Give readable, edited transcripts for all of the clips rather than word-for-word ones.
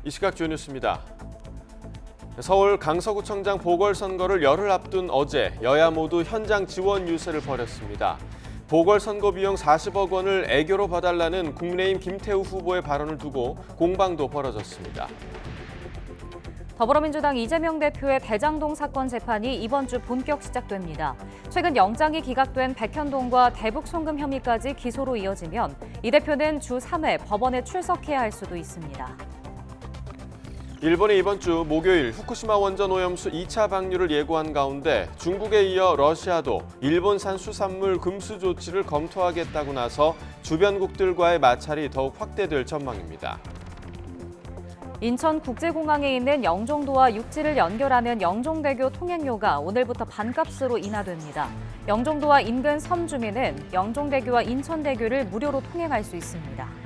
이 시각 주요 뉴스입니다. 서울 강서구청장 보궐선거를 열흘 앞둔 어제 여야 모두 현장 지원 유세를 벌였습니다. 보궐선거 비용 40억 원을 애교로 봐달라는 국민의힘 김태우 후보의 발언을 두고 공방도 벌어졌습니다. 더불어민주당 이재명 대표의 대장동 사건 재판이 이번 주 본격 시작됩니다. 최근 영장이 기각된 백현동과 대북 송금 혐의까지 기소로 이어지면 이 대표는 주 3회 법원에 출석해야 할 수도 있습니다. 일본이 이번 주 목요일 후쿠시마 원전 오염수 2차 방류를 예고한 가운데 중국에 이어 러시아도 일본산 수산물 금수 조치를 검토하겠다고 나서 주변국들과의 마찰이 더욱 확대될 전망입니다. 인천국제공항에 있는 영종도와 육지를 연결하는 영종대교 통행료가 오늘부터 반값으로 인하됩니다. 영종도와 인근 섬 주민은 영종대교와 인천대교를 무료로 통행할 수 있습니다.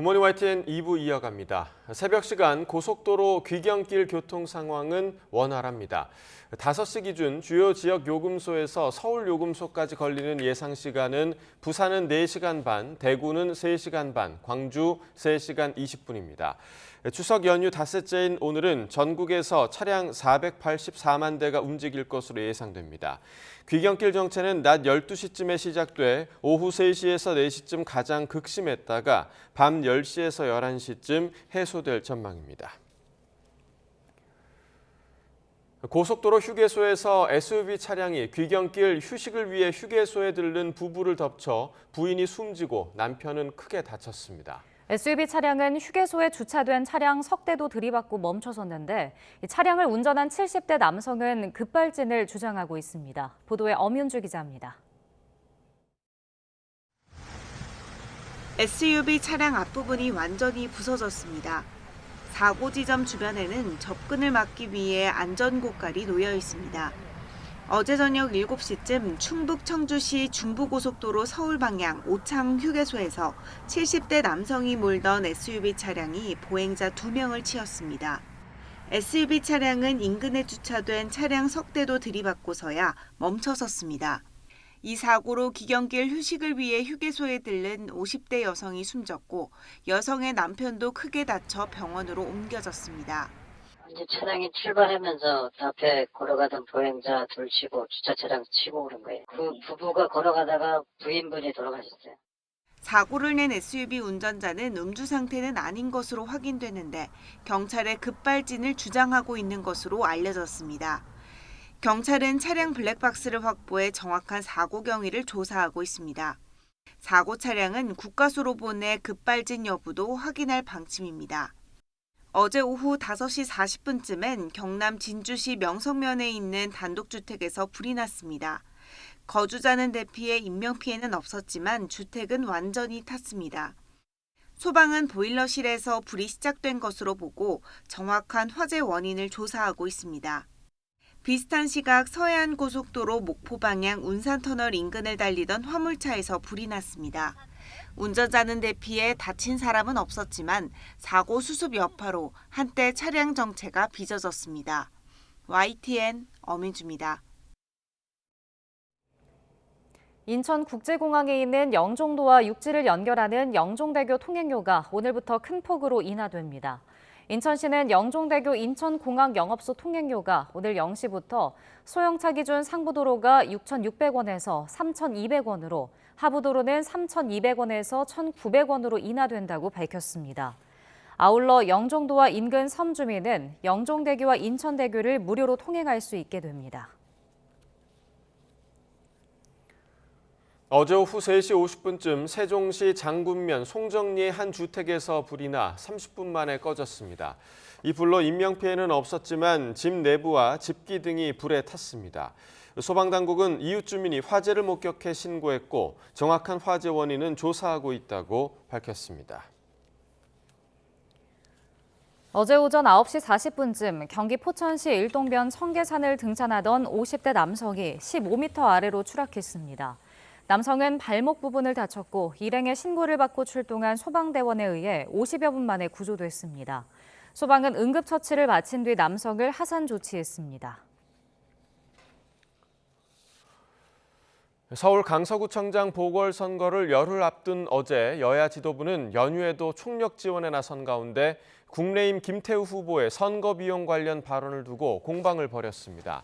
굿모닝 YTN 2부 이어갑니다. 새벽 시간 고속도로 귀경길 교통 상황은 원활합니다. 5시 기준 주요 지역 요금소에서 서울 요금소까지 걸리는 예상 시간은 부산은 4시간 반, 대구는 3시간 반, 광주 3시간 20분입니다. 추석 연휴 닷새째인 오늘은 전국에서 차량 484만 대가 움직일 것으로 예상됩니다. 귀경길 정체는 낮 12시쯤에 시작돼 오후 3시에서 4시쯤 가장 극심했다가 밤 10시에서 11시쯤 해소될 전망입니다. 고속도로 휴게소에서 SUV 차량이 귀경길 휴식을 위해 휴게소에 들른 부부를 덮쳐 부인이 숨지고 남편은 크게 다쳤습니다. SUV 차량은 휴게소에 주차된 차량 석 대도 들이받고 멈춰섰는데 이 차량을 운전한 70대 남성은 급발진을 주장하고 있습니다. 보도에 엄윤주 기자입니다. SUV 차량 앞부분이 완전히 부서졌습니다. 사고 지점 주변에는 접근을 막기 위해 안전고깔이 놓여 있습니다. 어제 저녁 7시쯤 충북 청주시 중부고속도로 서울 방향 오창 휴게소에서 70대 남성이 몰던 SUV 차량이 보행자 2명을 치었습니다. SUV 차량은 인근에 주차된 차량 석 대도 들이받고서야 멈춰섰습니다. 이 사고로 귀경길 휴식을 위해 휴게소에 들른 50대 여성이 숨졌고 여성의 남편도 크게 다쳐 병원으로 옮겨졌습니다. 이제 차량이 출발하면서 앞에 걸어가던 보행자 둘 치고 주차차량 치고 그런 거예요. 그 부부가 걸어가다가 부인분이 돌아가셨어요. 사고를 낸 SUV 운전자는 음주 상태는 아닌 것으로 확인되는데 경찰에 급발진을 주장하고 있는 것으로 알려졌습니다. 경찰은 차량 블랙박스를 확보해 정확한 사고 경위를 조사하고 있습니다. 사고 차량은 국과수로 보내 급발진 여부도 확인할 방침입니다. 어제 오후 5시 40분쯤엔 경남 진주시 명성면에 있는 단독주택에서 불이 났습니다. 거주자는 대피해 인명피해는 없었지만 주택은 완전히 탔습니다. 소방은 보일러실에서 불이 시작된 것으로 보고 정확한 화재 원인을 조사하고 있습니다. 비슷한 시각 서해안고속도로 목포 방향 운산터널 인근을 달리던 화물차에서 불이 났습니다. 운전자는 대피해 다친 사람은 없었지만 사고 수습 여파로 한때 차량 정체가 빚어졌습니다. YTN 엄윤주입니다. 인천국제공항에 있는 영종도와 육지를 연결하는 영종대교 통행료가 오늘부터 큰 폭으로 인하됩니다. 인천시는 영종대교 인천공항 영업소 통행료가 오늘 0시부터 소형차 기준 상부도로가 6,600원에서 3,200원으로 하부도로는 3,200원에서 1,900원으로 인하된다고 밝혔습니다. 아울러 영종도와 인근 섬 주민은 영종대교와 인천대교를 무료로 통행할 수 있게 됩니다. 어제 오후 3시 50분쯤 세종시 장군면 송정리의 한 주택에서 불이 나 30분 만에 꺼졌습니다. 이 불로 인명피해는 없었지만 집 내부와 집기 등이 불에 탔습니다. 소방당국은 이웃 주민이 화재를 목격해 신고했고 정확한 화재 원인은 조사하고 있다고 밝혔습니다. 어제 오전 9시 40분쯤 경기 포천시 일동변 청계산을 등산하던 50대 남성이 15m 아래로 추락했습니다. 남성은 발목 부분을 다쳤고 일행의 신고를 받고 출동한 소방대원에 의해 50여 분 만에 구조됐습니다. 소방은 응급처치를 마친 뒤 남성을 하산 조치했습니다. 서울 강서구청장 보궐선거를 열흘 앞둔 어제 여야 지도부는 연휴에도 총력 지원에 나선 가운데 국민의힘 김태우 후보의 선거 비용 관련 발언을 두고 공방을 벌였습니다.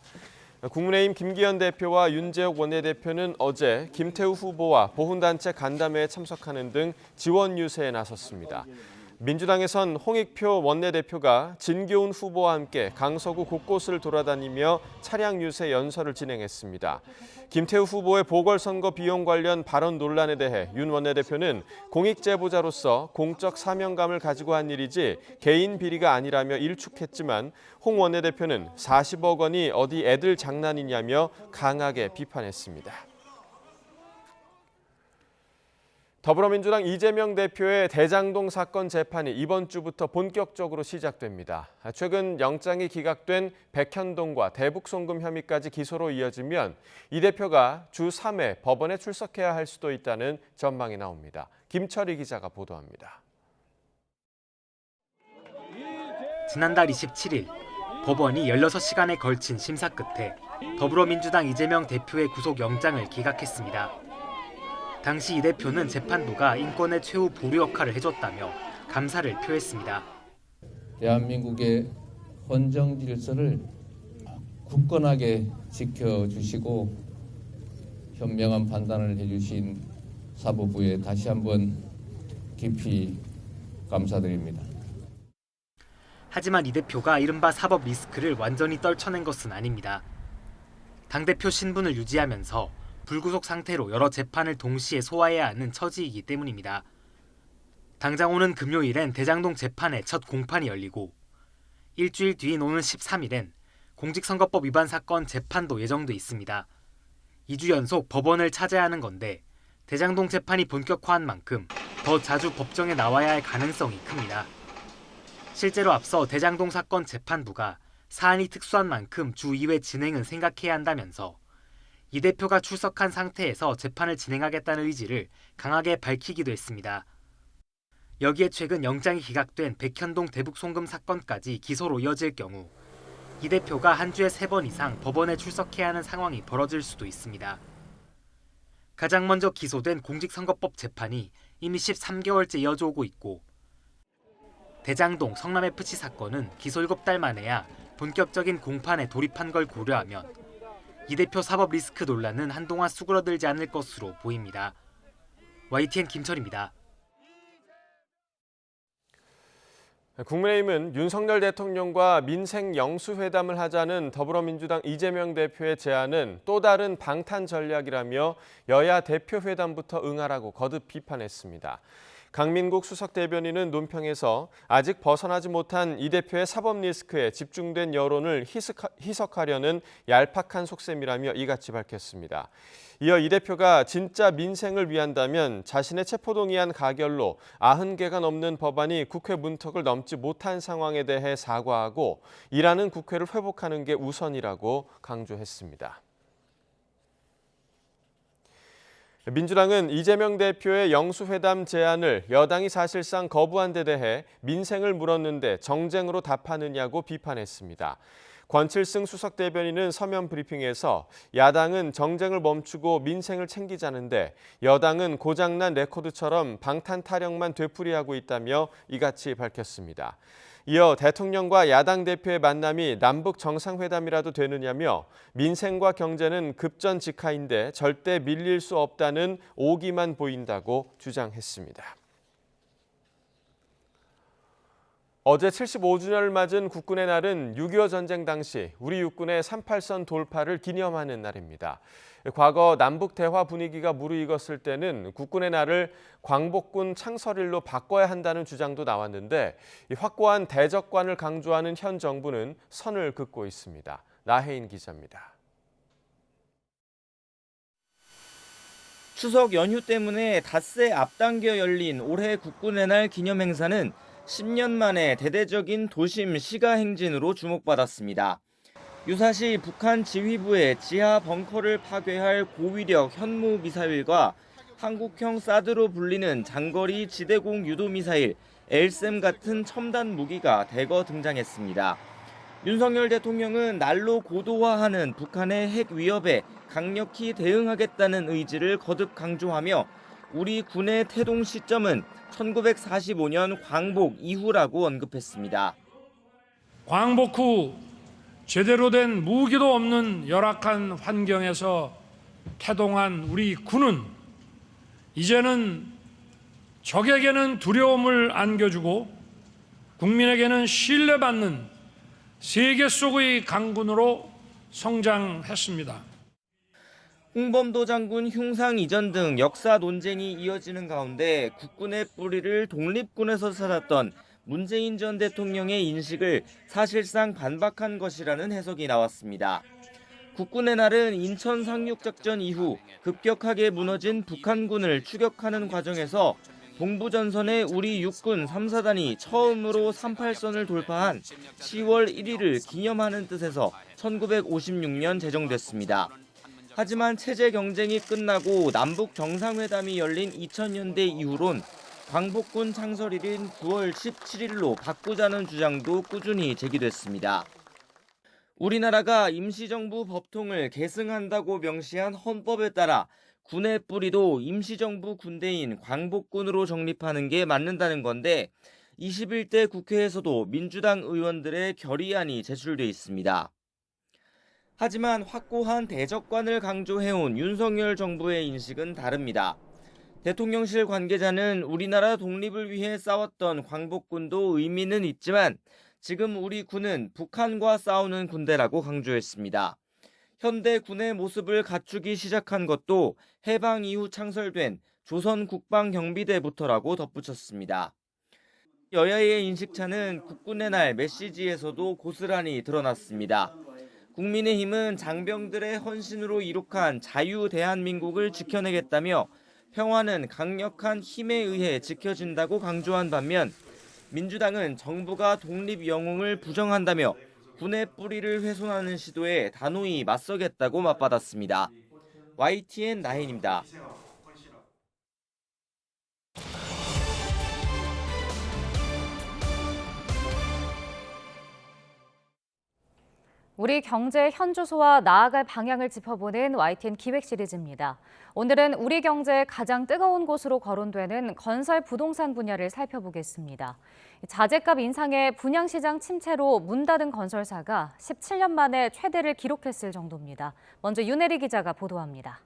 국민의힘 김기현 대표와 윤재욱 원내대표는 어제 김태우 후보와 보훈단체 간담회에 참석하는 등 지원 유세에 나섰습니다. 민주당에선 홍익표 원내대표가 진교훈 후보와 함께 강서구 곳곳을 돌아다니며 차량 유세 연설을 진행했습니다. 김태우 후보의 보궐선거 비용 관련 발언 논란에 대해 윤 원내대표는 공익제보자로서 공적 사명감을 가지고 한 일이지 개인 비리가 아니라며 일축했지만 홍 원내대표는 40억 원이 어디 애들 장난이냐며 강하게 비판했습니다. 더불어민주당 이재명 대표의 대장동 사건 재판이 이번 주부터 본격적으로 시작됩니다. 최근 영장이 기각된 백현동과 대북송금 혐의까지 기소로 이어지면 이 대표가 주 3회 법원에 출석해야 할 수도 있다는 전망이 나옵니다. 김철희 기자가 보도합니다. 지난달 27일 법원이 16시간에 걸친 심사 끝에 더불어민주당 이재명 대표의 구속영장을 기각했습니다. 당시 이 대표는 재판부가 인권의 최후 보류 역할을 해줬다며 감사를 표했습니다. 대한민국의 헌정 질서를 굳건하게 지켜주시고 현명한 판단을 해주신 사법부에 다시 한번 깊이 감사드립니다. 하지만 이 대표가 이른바 사법 리스크를 완전히 떨쳐낸 것은 아닙니다. 당대표 신분을 유지하면서 불구속 상태로 여러 재판을 동시에 소화해야 하는 처지이기 때문입니다. 당장 오는 금요일엔 대장동 재판의 첫 공판이 열리고 일주일 뒤인 오는 13일엔 공직선거법 위반 사건 재판도 예정돼 있습니다. 2주 연속 법원을 찾아야 하는 건데 대장동 재판이 본격화한 만큼 더 자주 법정에 나와야 할 가능성이 큽니다. 실제로 앞서 대장동 사건 재판부가 사안이 특수한 만큼 주 2회 진행은 생각해야 한다면서 이 대표가 출석한 상태에서 재판을 진행하겠다는 의지를 강하게 밝히기도 했습니다. 여기에 최근 영장이 기각된 백현동 대북송금 사건까지 기소로 이어질 경우 이 대표가 한 주에 3번 이상 법원에 출석해야 하는 상황이 벌어질 수도 있습니다. 가장 먼저 기소된 공직선거법 재판이 이미 13개월째 이어져 오고 있고 대장동 성남FC 사건은 기소 7달 만에야 본격적인 공판에 돌입한 걸 고려하면 이 대표 사법 리스크 논란은 한동안 수그러들지 않을 것으로 보입니다. YTN 김철입니다. 국민의힘은 윤석열 대통령과 민생 영수회담을 하자는 더불어민주당 이재명 대표의 제안은 또 다른 방탄 전략이라며 여야 대표회담부터 응하라고 거듭 비판했습니다. 강민국 수석 대변인은 논평에서 아직 벗어나지 못한 이 대표의 사법 리스크에 집중된 여론을 희석하려는 얄팍한 속셈이라며 이같이 밝혔습니다. 이어 이 대표가 진짜 민생을 위한다면 자신의 체포동의안 가결로 90개가 넘는 법안이 국회 문턱을 넘지 못한 상황에 대해 사과하고 일하는 국회를 회복하는 게 우선이라고 강조했습니다. 민주당은 이재명 대표의 영수회담 제안을 여당이 사실상 거부한 데 대해 민생을 물었는데 정쟁으로 답하느냐고 비판했습니다. 권칠승 수석 대변인은 서면 브리핑에서 야당은 정쟁을 멈추고 민생을 챙기자는데 여당은 고장난 레코드처럼 방탄 타령만 되풀이하고 있다며 이같이 밝혔습니다. 이어 대통령과 야당 대표의 만남이 남북 정상회담이라도 되느냐며 민생과 경제는 급전직하인데 절대 밀릴 수 없다는 오기만 보인다고 주장했습니다. 어제 75주년을 맞은 국군의 날은 6.25 전쟁 당시 우리 육군의 38선 돌파를 기념하는 날입니다. 과거 남북 대화 분위기가 무르익었을 때는 국군의 날을 광복군 창설일로 바꿔야 한다는 주장도 나왔는데 확고한 대적관을 강조하는 현 정부는 선을 긋고 있습니다. 나혜인 기자입니다. 추석 연휴 때문에 닷새 앞당겨 열린 올해 국군의 날 기념 행사는 10년 만에 대대적인 도심 시가 행진으로 주목받았습니다. 유사시 북한 지휘부의 지하 벙커를 파괴할 고위력 현무 미사일과 한국형 사드로 불리는 장거리 지대공 유도 미사일 LSAM 같은 첨단 무기가 대거 등장했습니다. 윤석열 대통령은 날로 고도화하는 북한의 핵 위협에 강력히 대응하겠다는 의지를 거듭 강조하며 우리 군의 태동 시점은 1945년 광복 이후라고 언급했습니다. 광복 후 제대로 된 무기도 없는 열악한 환경에서 태동한 우리 군은 이제는 적에게는 두려움을 안겨주고 국민에게는 신뢰받는 세계 속의 강군으로 성장했습니다. 홍범도 장군 흉상 이전 등 역사 논쟁이 이어지는 가운데 국군의 뿌리를 독립군에서 찾았던 문재인 전 대통령의 인식을 사실상 반박한 것이라는 해석이 나왔습니다. 국군의 날은 인천 상륙작전 이후 급격하게 무너진 북한군을 추격하는 과정에서 동부전선의 우리 육군 3사단이 처음으로 38선을 돌파한 10월 1일을 기념하는 뜻에서 1956년 제정됐습니다. 하지만 체제 경쟁이 끝나고 남북 정상회담이 열린 2000년대 이후론 광복군 창설일인 9월 17일로 바꾸자는 주장도 꾸준히 제기됐습니다. 우리나라가 임시정부 법통을 계승한다고 명시한 헌법에 따라 군의 뿌리도 임시정부 군대인 광복군으로 정립하는 게 맞는다는 건데 21대 국회에서도 민주당 의원들의 결의안이 제출돼 있습니다. 하지만 확고한 대적관을 강조해온 윤석열 정부의 인식은 다릅니다. 대통령실 관계자는 우리나라 독립을 위해 싸웠던 광복군도 의미는 있지만 지금 우리 군은 북한과 싸우는 군대라고 강조했습니다. 현대 군의 모습을 갖추기 시작한 것도 해방 이후 창설된 조선국방경비대부터라고 덧붙였습니다. 여야의 인식차는 국군의 날 메시지에서도 고스란히 드러났습니다. 국민의힘은 장병들의 헌신으로 이룩한 자유 대한민국을 지켜내겠다며 평화는 강력한 힘에 의해 지켜진다고 강조한 반면 민주당은 정부가 독립 영웅을 부정한다며 군의 뿌리를 훼손하는 시도에 단호히 맞서겠다고 맞받았습니다. YTN 나혜인입니다. 우리 경제의 현주소와 나아갈 방향을 짚어보는 YTN 기획 시리즈입니다. 오늘은 우리 경제의 가장 뜨거운 곳으로 거론되는 건설 부동산 분야를 살펴보겠습니다. 자재값 인상에 분양시장 침체로 문 닫은 건설사가 17년 만에 최대를 기록했을 정도입니다. 먼저 윤혜리 기자가 보도합니다.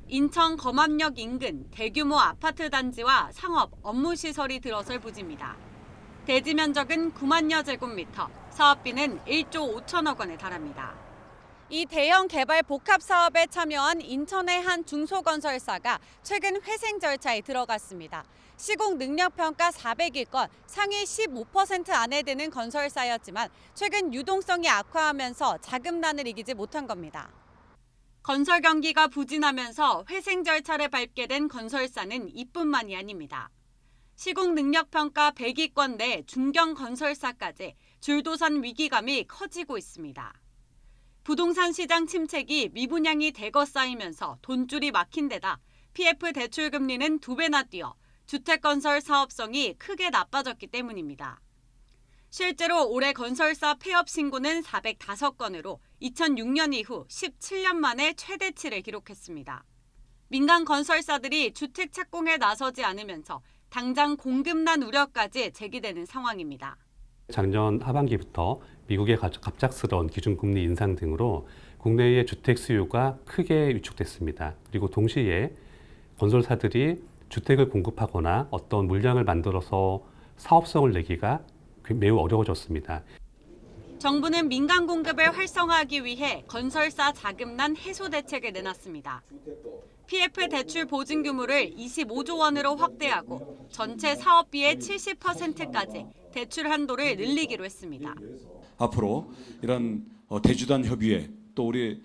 인천 검암역 인근 대규모 아파트 단지와 상업, 업무시설이 들어설 부지입니다. 대지 면적은 9만여 제곱미터, 사업비는 1조 5천억 원에 달합니다. 이 대형 개발 복합 사업에 참여한 인천의 한 중소건설사가 최근 회생 절차에 들어갔습니다. 시공 능력평가 400일건 상위 15% 안에 드는 건설사였지만 최근 유동성이 악화하면서 자금난을 이기지 못한 겁니다. 건설 경기가 부진하면서 회생 절차를 밟게 된 건설사는 이뿐만이 아닙니다. 시공 능력평가 100위권 내 중견 건설사까지 줄도선 위기감이 커지고 있습니다. 부동산 시장 침체기 미분양이 대거 쌓이면서 돈줄이 막힌 데다 PF 대출 금리는 2배나 뛰어 주택건설 사업성이 크게 나빠졌기 때문입니다. 실제로 올해 건설사 폐업 신고는 405건으로 2006년 이후 17년 만에 최대치를 기록했습니다. 민간 건설사들이 주택 착공에 나서지 않으면서 당장 공급난 우려까지 제기되는 상황입니다. 작년 하반기부터 미국의 갑작스러운 기준금리 인상 등으로 국내의 주택 수요가 크게 위축됐습니다. 그리고 동시에 건설사들이 주택을 공급하거나 어떤 물량을 만들어서 사업성을 내기가 매우 어려워졌습니다. 정부는 민간 공급을 활성화하기 위해 건설사 자금난 해소 대책을 내놨습니다. PF 대출 보증 규모를 25조 원으로 확대하고 전체 사업비의 70%까지 대출 한도를 늘리기로 했습니다. 앞으로 이런 대주단 협의회 또 우리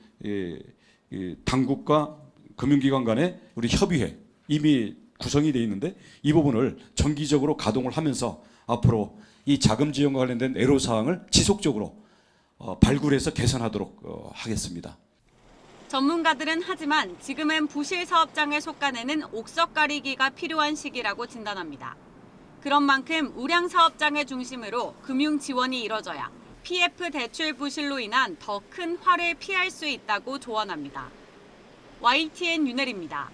당국과 금융기관 간의 우리 협의회 이미 구성이 돼 있는데 이 부분을 정기적으로 가동을 하면서 앞으로 이 자금 지원과 관련된 애로사항을 지속적으로 발굴해서 개선하도록 하겠습니다. 전문가들은 하지만 지금은 부실 사업장을 솎아내는 옥석 가리기가 필요한 시기라고 진단합니다. 그런 만큼 우량 사업장을 중심으로 금융 지원이 이뤄져야 PF 대출 부실로 인한 더 큰 화를 피할 수 있다고 조언합니다. YTN 윤혜리입니다.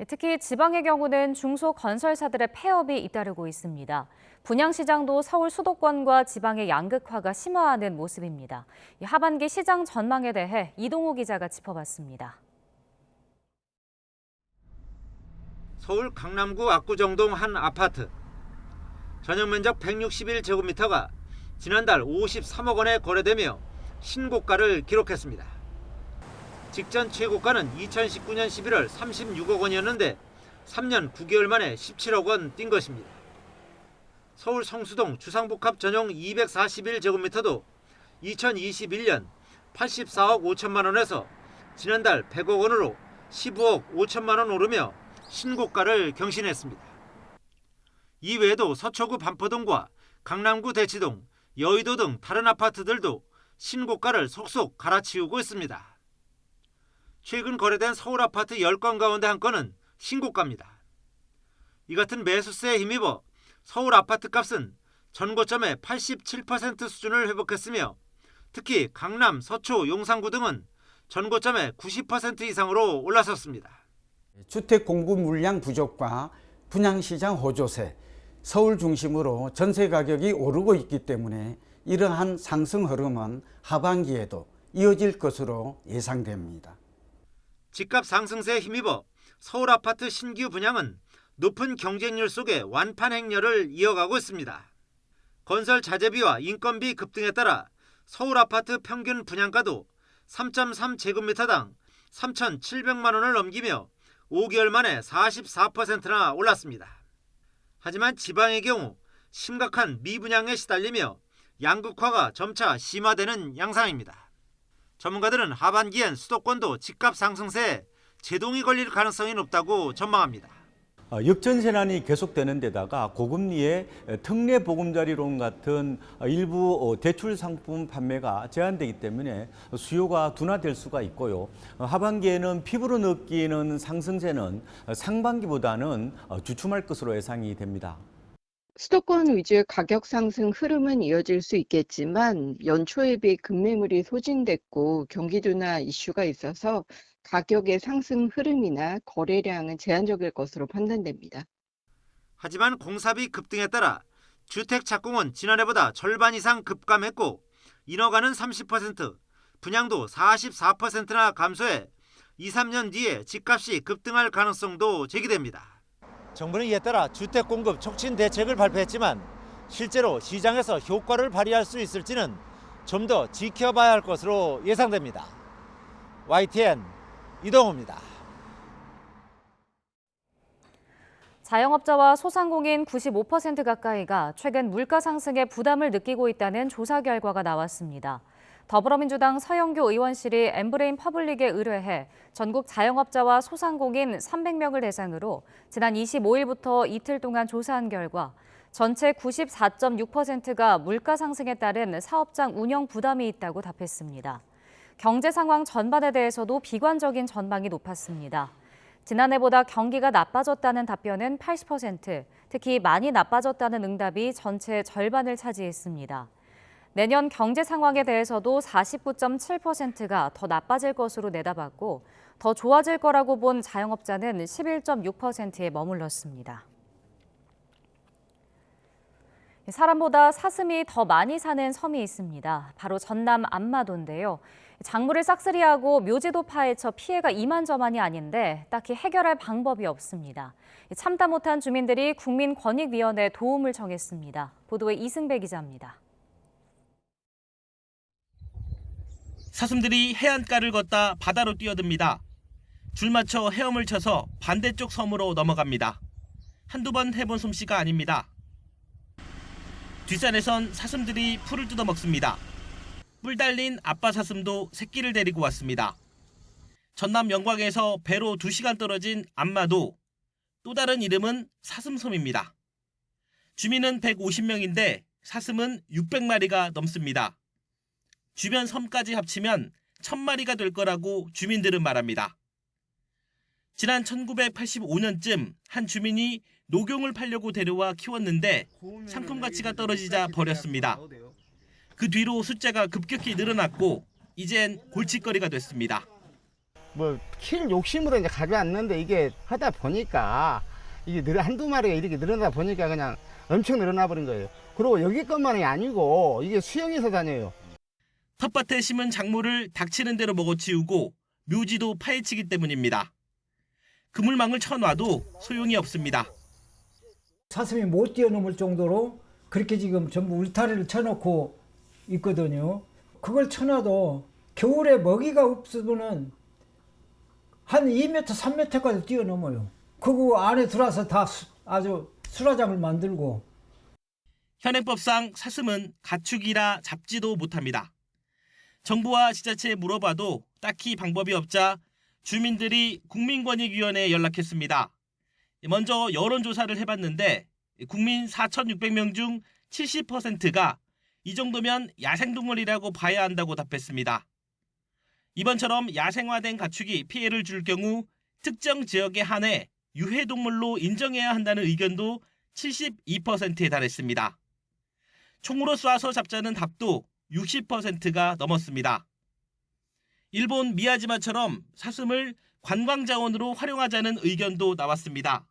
특히 지방의 경우는 중소건설사들의 폐업이 잇따르고 있습니다. 분양시장도 서울 수도권과 지방의 양극화가 심화하는 모습입니다. 하반기 시장 전망에 대해 이동호 기자가 짚어봤습니다. 서울 강남구 압구정동 한 아파트. 전용 면적 161제곱미터가 지난달 53억 원에 거래되며 신고가를 기록했습니다. 직전 최고가는 2019년 11월 36억 원이었는데 3년 9개월 만에 17억 원 뛴 것입니다. 서울 성수동 주상복합 전용 241제곱미터도 2021년 84억 5천만 원에서 지난달 100억 원으로 15억 5천만 원 오르며 신고가를 경신했습니다. 이외에도 서초구 반포동과 강남구 대치동, 여의도 등 다른 아파트들도 신고가를 속속 갈아치우고 있습니다. 최근 거래된 서울 아파트 10건 가운데 한 건은 신고가입니다. 이 같은 매수세에 힘입어 서울 아파트 값은 전고점의 87% 수준을 회복했으며 특히 강남, 서초, 용산구 등은 전고점의 90% 이상으로 올라섰습니다. 주택 공급 물량 부족과 분양시장 호조세, 서울 중심으로 전세 가격이 오르고 있기 때문에 이러한 상승 흐름은 하반기에도 이어질 것으로 예상됩니다. 집값 상승세에 힘입어 서울 아파트 신규 분양은 높은 경쟁률 속에 완판 행렬을 이어가고 있습니다. 건설 자재비와 인건비 급등에 따라 서울 아파트 평균 분양가도 3.3제곱미터당 3,700만 원을 넘기며 5개월 만에 44%나 올랐습니다. 하지만 지방의 경우 심각한 미분양에 시달리며 양극화가 점차 심화되는 양상입니다. 전문가들은 하반기엔 수도권도 집값 상승세에 제동이 걸릴 가능성이 높다고 전망합니다. 역전세난이 계속되는 데다가 고금리의 특례 보금자리론 같은 일부 대출 상품 판매가 제한되기 때문에 수요가 둔화될 수가 있고요. 하반기에는 피부로 느끼는 상승세는 상반기보다는 주춤할 것으로 예상이 됩니다. 수도권 위주의 가격 상승 흐름은 이어질 수 있겠지만 연초에 비해 급매물이 소진됐고 경기 둔화 이슈가 있어서 가격의 상승 흐름이나 거래량은 제한적일 것으로 판단됩니다. 하지만 공사비 급등에 따라 주택 착공은 지난해보다 절반 이상 급감했고 인허가는 30%, 분양도 44%나 감소해 2, 3년 뒤에 집값이 급등할 가능성도 제기됩니다. 정부는 이에 따라 주택 공급 촉진 대책을 발표했지만 실제로 시장에서 효과를 발휘할 수 있을지는 좀 더 지켜봐야 할 것으로 예상됩니다. YTN 이동호입니다. 자영업자와 소상공인 95% 가까이가 최근 물가 상승에 부담을 느끼고 있다는 조사 결과가 나왔습니다. 더불어민주당 서영교 의원실이 엠브레인 퍼블릭에 의뢰해 전국 자영업자와 소상공인 300명을 대상으로 지난 25일부터 이틀 동안 조사한 결과 전체 94.6%가 물가 상승에 따른 사업장 운영 부담이 있다고 답했습니다. 경제 상황 전반에 대해서도 비관적인 전망이 높았습니다. 지난해보다 경기가 나빠졌다는 답변은 80%, 특히 많이 나빠졌다는 응답이 전체 절반을 차지했습니다. 내년 경제 상황에 대해서도 49.7%가 더 나빠질 것으로 내다봤고 더 좋아질 거라고 본 자영업자는 11.6%에 머물렀습니다. 사람보다 사슴이 더 많이 사는 섬이 있습니다. 바로 전남 안마도인데요. 작물을 싹쓸이하고 묘지도 파헤쳐 피해가 이만저만이 아닌데 딱히 해결할 방법이 없습니다. 참다 못한 주민들이 국민권익위원회에 도움을 청했습니다. 보도에 이승배 기자입니다. 사슴들이 해안가를 걷다 바다로 뛰어듭니다. 줄 맞춰 헤엄을 쳐서 반대쪽 섬으로 넘어갑니다. 한두 번 해본 솜씨가 아닙니다. 뒷산에선 사슴들이 풀을 뜯어먹습니다. 뿔 달린 아빠 사슴도 새끼를 데리고 왔습니다. 전남 영광에서 배로 2시간 떨어진 안마도, 또 다른 이름은 사슴섬입니다. 주민은 150명인데 사슴은 600마리가 넘습니다. 주변 섬까지 합치면 1000마리가 될 거라고 주민들은 말합니다. 지난 1985년쯤 한 주민이 녹용을 팔려고 데려와 키웠는데 상품 가치가 떨어지자 버렸습니다. 그 뒤로 숫자가 급격히 늘어났고 이젠 골칫거리가 됐습니다. 킬 욕심으로 이제 가져왔는데 이게 하다 보니까 이게 한두 마리가 이렇게 늘어나다 보니까 그냥 엄청 늘어나 버린 거예요. 그리고 여기 것만이 아니고 이게 수영해서 다녀요. 텃밭에 심은 작물을 닥치는 대로 먹어치우고 묘지도 파헤치기 때문입니다. 그물망을 쳐놔도 소용이 없습니다. 사슴이 못 뛰어넘을 정도로 그렇게 지금 전부 울타리를 쳐놓고 있거든요. 그걸 쳐놔도 겨울에 먹이가 없으면은 한 2m, 3m까지 뛰어넘어요. 그거 안에 들어와서 다 아주 수라장을 만들고. 현행법상 사슴은 가축이라 잡지도 못합니다. 정부와 지자체에 물어봐도 딱히 방법이 없자 주민들이 국민권익위원회에 연락했습니다. 먼저 여론조사를 해봤는데 국민 4,600명 중 70%가 이 정도면 야생동물이라고 봐야 한다고 답했습니다. 이번처럼 야생화된 가축이 피해를 줄 경우 특정 지역에 한해 유해동물로 인정해야 한다는 의견도 72%에 달했습니다. 총으로 쏴서 잡자는 답도 60%가 넘었습니다. 일본 미야지마처럼 사슴을 관광자원으로 활용하자는 의견도 나왔습니다.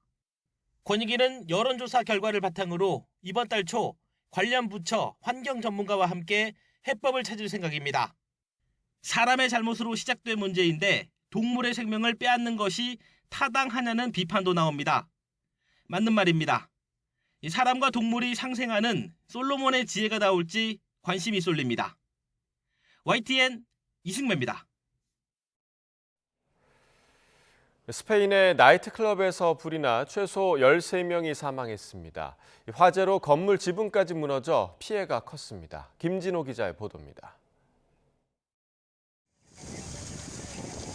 권익위는 여론조사 결과를 바탕으로 이번 달 초 관련 부처, 환경 전문가와 함께 해법을 찾을 생각입니다. 사람의 잘못으로 시작된 문제인데 동물의 생명을 빼앗는 것이 타당하냐는 비판도 나옵니다. 맞는 말입니다. 사람과 동물이 상생하는 솔로몬의 지혜가 나올지 관심이 쏠립니다. YTN 이승배입니다. 스페인의 나이트클럽에서 불이 나 최소 13명이 사망했습니다. 화재로 건물 지붕까지 무너져 피해가 컸습니다. 김진호 기자의 보도입니다.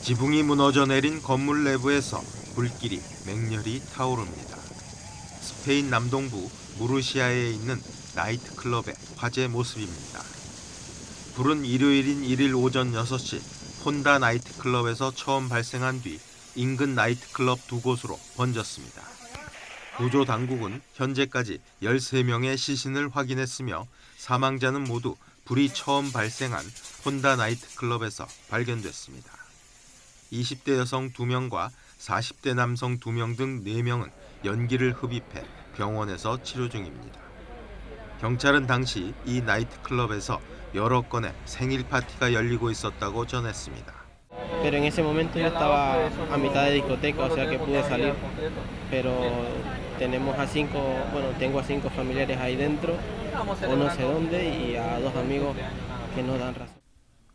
지붕이 무너져 내린 건물 내부에서 불길이 맹렬히 타오릅니다. 스페인 남동부 무르시아에 있는 나이트클럽의 화재 모습입니다. 불은 일요일인 1일 오전 6시 폰다 나이트클럽에서 처음 발생한 뒤 인근 나이트클럽 2곳으로 번졌습니다. 구조 당국은 현재까지 13명의 시신을 확인했으며 사망자는 모두 불이 처음 발생한 폰다 나이트클럽에서 발견됐습니다. 20대 여성 2명과 40대 남성 2명 등 4명은 연기를 흡입해 병원에서 치료 중입니다. 경찰은 당시 이 나이트클럽에서 여러 건의 생일 파티가 열리고 있었다고 전했습니다. Pero en ese momento yo estaba a mitad de discoteca, o sea que pude salir, pero tengo a 5 familiares ahí dentro, o no sé dónde, y a 2 amigos que nos dan razón.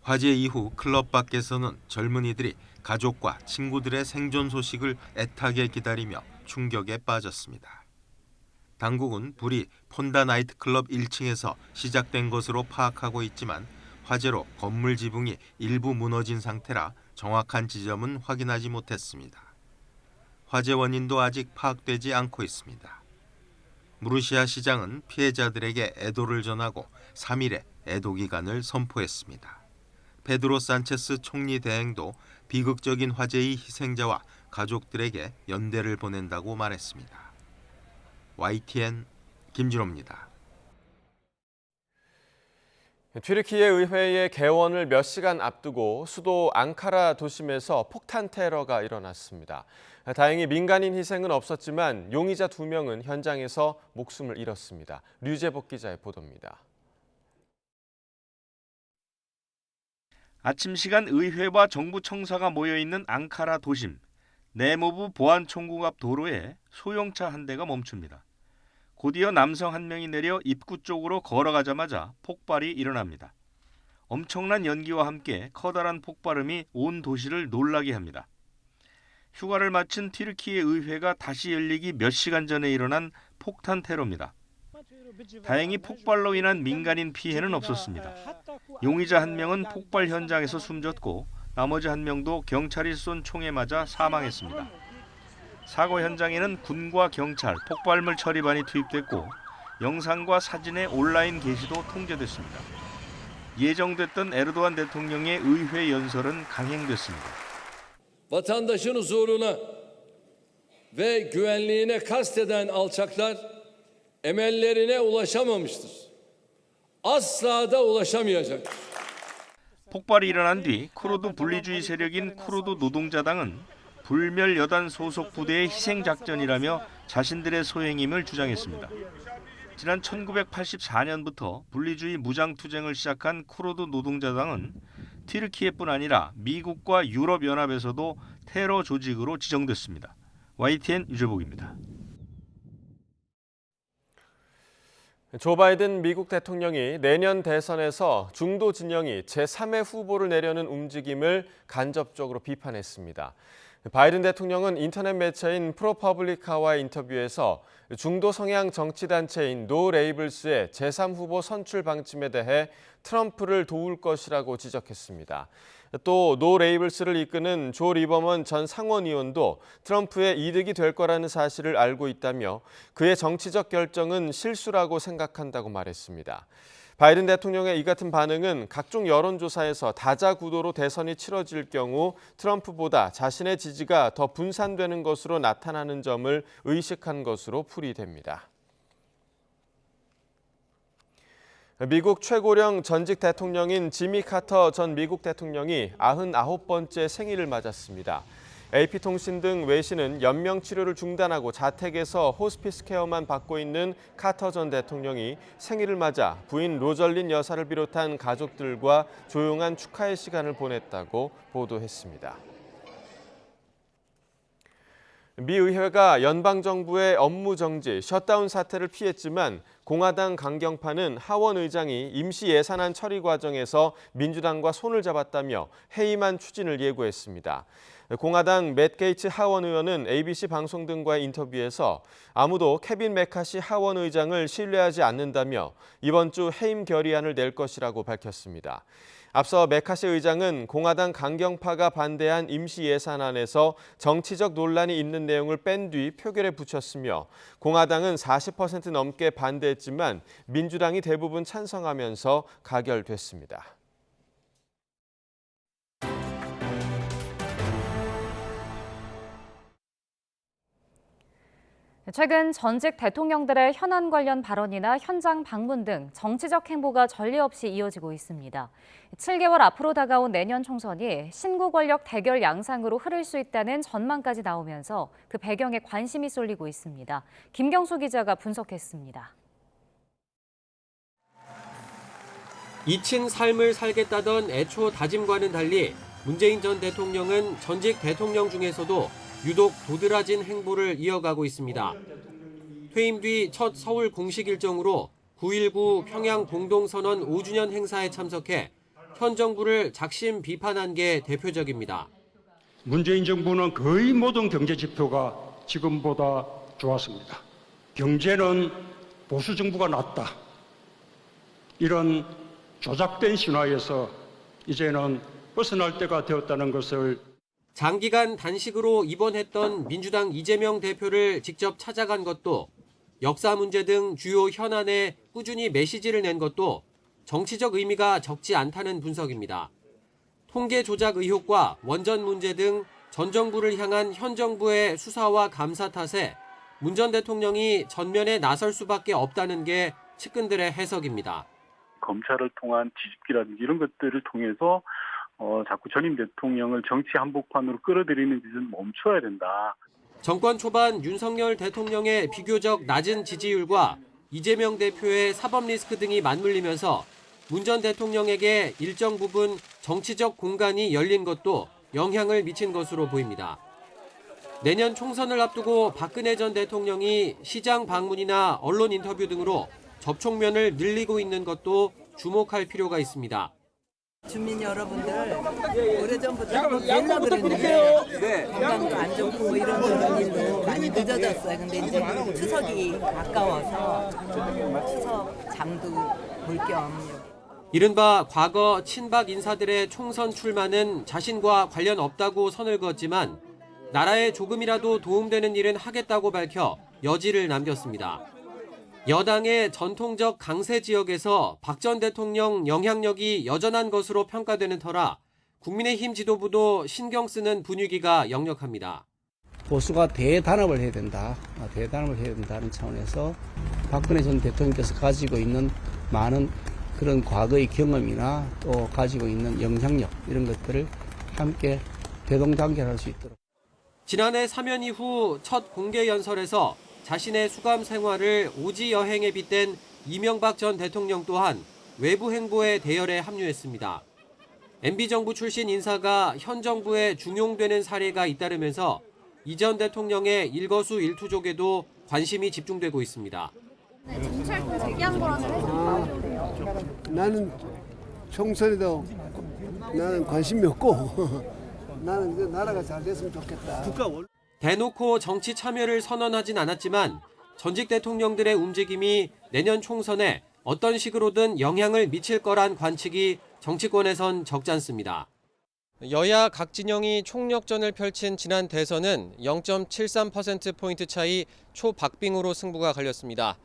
화재 이후 클럽 밖에서는 젊은이들이 가족과 친구들의 생존 소식을 애타게 기다리며 충격에 빠졌습니다. 당국은 불이 폰다 나이트클럽 1층에서 시작된 것으로 파악하고 있지만 화재로 건물 지붕이 일부 무너진 상태라 정확한 지점은 확인하지 못했습니다. 화재 원인도 아직 파악되지 않고 있습니다. 무르시아 시장은 피해자들에게 애도를 전하고 3일의 애도 기간을 선포했습니다. 페드로 산체스 총리 대행도 비극적인 화재의 희생자와 가족들에게 연대를 보낸다고 말했습니다. YTN 김진호입니다. 튀르키예 의회의 개원을 몇 시간 앞두고 수도 앙카라 도심에서 폭탄 테러가 일어났습니다. 다행히 민간인 희생은 없었지만 용의자 2명은 현장에서 목숨을 잃었습니다. 류재복 기자의 보도입니다. 아침 시간 의회와 정부 청사가 모여있는 앙카라 도심. 내무부 보안총국 앞 도로에 소형차 한 대가 멈춥니다. 곧이어 남성 한 명이 내려 입구 쪽으로 걸어가자마자 폭발이 일어납니다. 엄청난 연기와 함께 커다란 폭발음이 온 도시를 놀라게 합니다. 휴가를 마친 튀르키예 의회가 다시 열리기 몇 시간 전에 일어난 폭탄 테러입니다. 다행히 폭발로 인한 민간인 피해는 없었습니다. 용의자 한 명은 폭발 현장에서 숨졌고 나머지 한 명도 경찰이 쏜 총에 맞아 사망했습니다. 사고 현장에는 군과 경찰, 폭발물 처리반이 투입됐고 영상과 사진의 온라인 게시도 통제됐습니다. 예정됐던 에르도안 대통령의 의회 연설은 강행됐습니다. Vatandaşın huzuruna ve güvenliğine kasteden alçaklar emellerine ulaşamamıştır. Asla da ulaşamayacak. 폭발이 일어난 뒤 쿠르드 분리주의 세력인 쿠르드 노동자당은 불멸 여단 소속 부대의 희생 작전이라며 자신들의 소행임을 주장했습니다. 지난 1984년부터 분리주의 무장 투쟁을 시작한 쿠르드 노동자당은 튀르키예뿐 아니라 미국과 유럽연합에서도 테러 조직으로 지정됐습니다. YTN 유재복입니다. 조 바이든 미국 대통령이 내년 대선에서 중도 진영이 제3의 후보를 내려는 움직임을 간접적으로 비판했습니다. 바이든 대통령은 인터넷 매체인 프로퍼블리카와의 인터뷰에서 중도 성향 정치단체인 노 레이블스의 제3후보 선출 방침에 대해 트럼프를 도울 것이라고 지적했습니다. 또 노 레이블스를 이끄는 조 리버먼 전 상원의원도 트럼프의 이득이 될 거라는 사실을 알고 있다며 그의 정치적 결정은 실수라고 생각한다고 말했습니다. 바이든 대통령의 이 같은 반응은 각종 여론조사에서 다자구도로 대선이 치러질 경우 트럼프보다 자신의 지지가 더 분산되는 것으로 나타나는 점을 의식한 것으로 풀이됩니다. 미국 최고령 전직 대통령인 지미 카터 전 미국 대통령이 99번째 생일을 맞았습니다. AP통신 등 외신은 연명 치료를 중단하고 자택에서 호스피스 케어만 받고 있는 카터 전 대통령이 생일을 맞아 부인 로절린 여사를 비롯한 가족들과 조용한 축하의 시간을 보냈다고 보도했습니다. 미 의회가 연방정부의 업무 정지, 셧다운 사태를 피했지만 공화당 강경파는 하원 의장이 임시 예산안 처리 과정에서 민주당과 손을 잡았다며 해임안 추진을 예고했습니다. 공화당 맷 게이츠 하원 의원은 ABC 방송 등과의 인터뷰에서 아무도 케빈 메카시 하원 의장을 신뢰하지 않는다며 이번 주 해임 결의안을 낼 것이라고 밝혔습니다. 앞서 메카시 의장은 공화당 강경파가 반대한 임시 예산안에서 정치적 논란이 있는 내용을 뺀 뒤 표결에 붙였으며 공화당은 40% 넘게 반대했지만 민주당이 대부분 찬성하면서 가결됐습니다. 최근 전직 대통령들의 현안 관련 발언이나 현장 방문 등 정치적 행보가 전례 없이 이어지고 있습니다. 7개월 앞으로 다가온 내년 총선이 신구 권력 대결 양상으로 흐를 수 있다는 전망까지 나오면서 그 배경에 관심이 쏠리고 있습니다. 김경수 기자가 분석했습니다. 잊힌 삶을 살겠다던 애초 다짐과는 달리 문재인 전 대통령은 전직 대통령 중에서도 유독 도드라진 행보를 이어가고 있습니다. 퇴임 뒤 첫 서울 공식 일정으로 9.19 평양 공동선언 5주년 행사에 참석해 현 정부를 작심 비판한 게 대표적입니다. 문재인 정부는 거의 모든 경제 지표가 지금보다 좋았습니다. 경제는 보수 정부가 낫다. 이런 조작된 신화에서 이제는 벗어날 때가 되었다는 것을 장기간 단식으로 입원했던 민주당 이재명 대표를 직접 찾아간 것도 역사 문제 등 주요 현안에 꾸준히 메시지를 낸 것도 정치적 의미가 적지 않다는 분석입니다. 통계 조작 의혹과 원전 문제 등 전 정부를 향한 현 정부의 수사와 감사 탓에 문 전 대통령이 전면에 나설 수밖에 없다는 게 측근들의 해석입니다. 검찰을 통한 뒤집기라든지 이런 것들을 통해서 자꾸 전임 대통령을 정치 한복판으로 끌어들이는 짓은 멈춰야 된다. 정권 초반 윤석열 대통령의 비교적 낮은 지지율과 이재명 대표의 사법 리스크 등이 맞물리면서 문 전 대통령에게 일정 부분 정치적 공간이 열린 것도 영향을 미친 것으로 보입니다. 내년 총선을 앞두고 박근혜 전 대통령이 시장 방문이나 언론 인터뷰 등으로 접촉면을 늘리고 있는 것도 주목할 필요가 있습니다. 주민 여러분들 오래전부터 한번 뵈려고 그랬는데 건강도 안 좋고 뭐 이런 일도 많이 늦어졌어요. 근데 이제 추석이 가까워서 추석 장도 볼 겸 이른바 과거 친박 인사들의 총선 출마는 자신과 관련 없다고 선을 그었지만 나라에 조금이라도 도움되는 일은 하겠다고 밝혀 여지를 남겼습니다. 여당의 전통적 강세 지역에서 박 전 대통령 영향력이 여전한 것으로 평가되는 터라 국민의힘 지도부도 신경 쓰는 분위기가 역력합니다. 보수가 대단합을 해야 된다. 대단합을 해야 된다는 차원에서 박근혜 전 대통령께서 가지고 있는 많은 그런 과거의 경험이나 또 가지고 있는 영향력 이런 것들을 함께 대동단결할 수 있도록. 지난해 사면 이후 첫 공개 연설에서 자신의 수감 생활을 오지 여행에 빗댄 이명박 전 대통령 또한 외부 행보의 대열에 합류했습니다. MB정부 출신 인사가 현 정부에 중용되는 사례가 잇따르면서 이 전 대통령의 일거수일투족에도 관심이 집중되고 있습니다. 정치활동 재개한 거라서 해서 나는 총선에도 나는 관심이 없고 나는 나라가 잘 됐으면 좋겠다. 대놓고 정치 참여를 선언하진 않았지만 전직 대통령들의 움직임이 내년 총선에 어떤 식으로든 영향을 미칠 거란 관측이 정치권에선 적지 않습니다. 여야 각 진영이 총력전을 펼친 지난 대선은 0.73%포인트 차이 초박빙으로 승부가 갈렸습니다.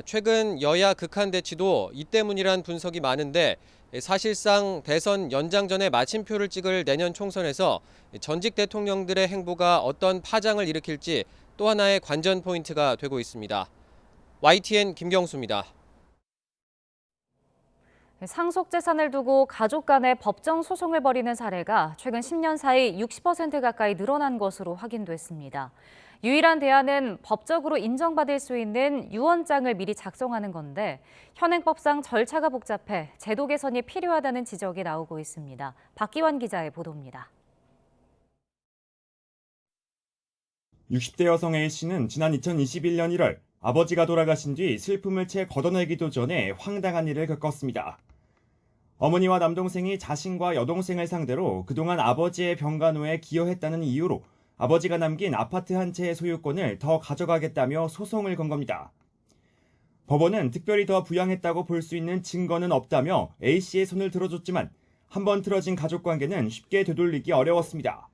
최근 여야 극한 대치도 이 때문이란 분석이 많은데 사실상 대선 연장전에 마침표를 찍을 내년 총선에서 전직 대통령들의 행보가 어떤 파장을 일으킬지 또 하나의 관전 포인트가 되고 있습니다. YTN 김경수입니다. 상속 재산을 두고 가족 간의 법정 소송을 벌이는 사례가 최근 10년 사이 60% 가까이 늘어난 것으로 확인됐습니다. 유일한 대안은 법적으로 인정받을 수 있는 유언장을 미리 작성하는 건데 현행법상 절차가 복잡해 제도 개선이 필요하다는 지적이 나오고 있습니다. 박기환 기자의 보도입니다. 60대 여성 A씨는 지난 2021년 1월 아버지가 돌아가신 뒤 슬픔을 채 걷어내기도 전에 황당한 일을 겪었습니다. 어머니와 남동생이 자신과 여동생을 상대로 그동안 아버지의 병간호에 기여했다는 이유로 아버지가 남긴 아파트 한 채의 소유권을 더 가져가겠다며 소송을 건 겁니다. 법원은 특별히 더 부양했다고 볼 수 있는 증거는 없다며 A씨의 손을 들어줬지만 한 번 틀어진 가족관계는 쉽게 되돌리기 어려웠습니다.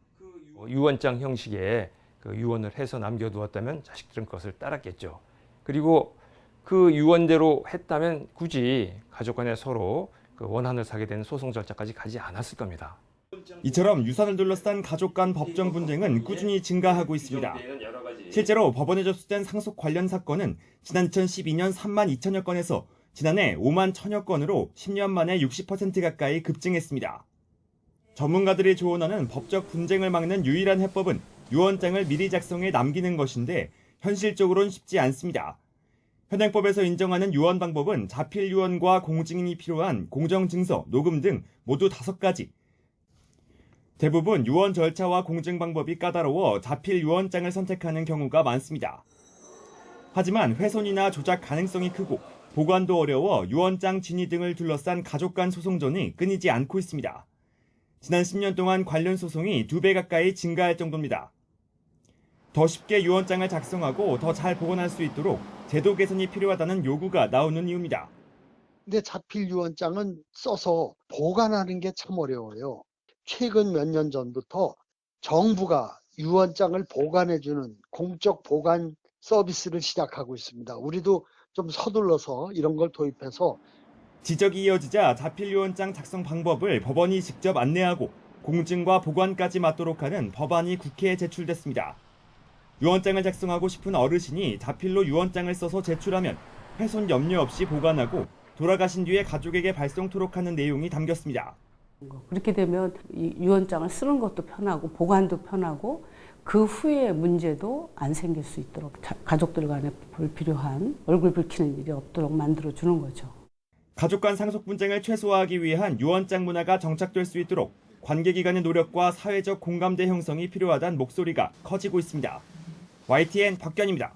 유언장 형식의 유언을 해서 남겨두었다면 자식들은 그것을 따랐겠죠. 그리고 그 유언대로 했다면 굳이 가족 간에 서로 원한을 사게 되는 소송 절차까지 가지 않았을 겁니다. 이처럼 유산을 둘러싼 가족 간 법정 분쟁은 꾸준히 증가하고 있습니다. 실제로 법원에 접수된 상속 관련 사건은 지난 2012년 3만 2천여 건에서 지난해 5만 1천여 건으로 10년 만에 60% 가까이 급증했습니다. 전문가들이 조언하는 법적 분쟁을 막는 유일한 해법은 유언장을 미리 작성해 남기는 것인데 현실적으로는 쉽지 않습니다. 현행법에서 인정하는 유언 방법은 자필 유언과 공증인이 필요한 공정증서, 녹음 등 모두 5가지. 대부분 유언 절차와 공증 방법이 까다로워 자필 유언장을 선택하는 경우가 많습니다. 하지만 훼손이나 조작 가능성이 크고 보관도 어려워 유언장 진위 등을 둘러싼 가족 간 소송전이 끊이지 않고 있습니다. 지난 10년 동안 관련 소송이 2배 가까이 증가할 정도입니다. 더 쉽게 유언장을 작성하고 더 잘 보관할 수 있도록 제도 개선이 필요하다는 요구가 나오는 이유입니다. 근데 자필 유언장은 써서 보관하는 게 참 어려워요. 최근 몇 년 전부터 정부가 유언장을 보관해주는 공적 보관 서비스를 시작하고 있습니다. 우리도 좀 서둘러서 이런 걸 도입해서 지적이 이어지자 자필 유언장 작성 방법을 법원이 직접 안내하고 공증과 보관까지 맡도록 하는 법안이 국회에 제출됐습니다. 유언장을 작성하고 싶은 어르신이 자필로 유언장을 써서 제출하면 훼손 염려 없이 보관하고 돌아가신 뒤에 가족에게 발송토록 하는 내용이 담겼습니다. 그렇게 되면 이 유언장을 쓰는 것도 편하고 보관도 편하고 그 후에 문제도 안 생길 수 있도록 가족들 간에 불필요한 얼굴 붉히는 일이 없도록 만들어주는 거죠. 가족 간 상속 분쟁을 최소화하기 위한 유언장 문화가 정착될 수 있도록 관계기관의 노력과 사회적 공감대 형성이 필요하다는 목소리가 커지고 있습니다. YTN 박견입니다.